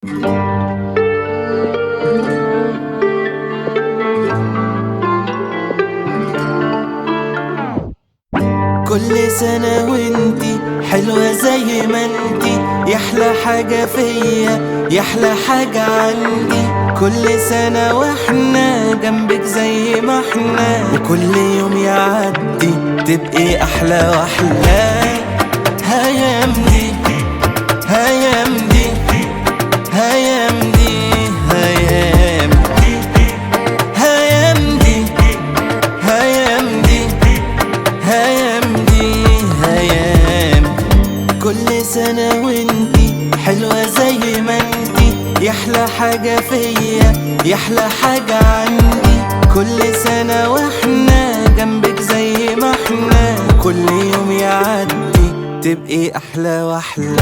كل سنة وانتي حلوة زي ما انتي، يحلى حاجة فيا يحلى حاجة عندي. كل سنة واحنا جنبك زي ما احنا، وكل يوم يعدي تبقي أحلى وأحلى. هيام دي هيام دي هيام دي هيام هيام دي هيام دي هيام دي هيام. كل سنة وانتي حلوة زي ما انتي، يحلى حاجة فيا يحلى حاجة عندي. كل سنة واحنا جنبك زي ما احنا، كل يوم يعدي تبقي أحلى وأحلى.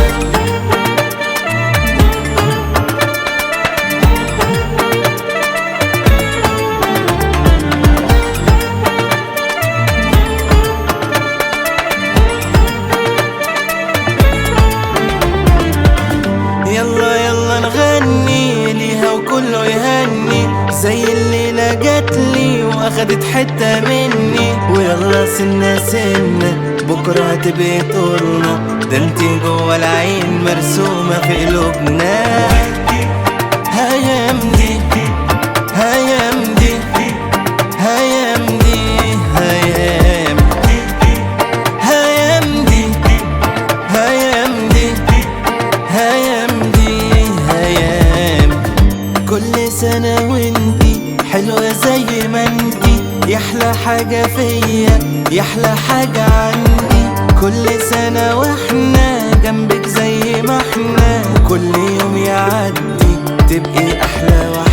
يلا يلا نغني ليها وكله يهني، زي الليلة جاتلي واخدت حتة مني. ويلا سنة سنة بكرة هتبقي طولنا، ده انتي جوا العين مرسومة في قلوبنا. هيام دي هيام دي هيام دي هيام هيام دي هيام دي هيام دي هيام. كل سنة وانتي حلوة زي ما انتي، يحلى حاجة فيا يحلى حاجة عندي. كل سنة واحنا جنبك زي ما احنا، كل يوم يعدي تبقي أحلى وأحلى.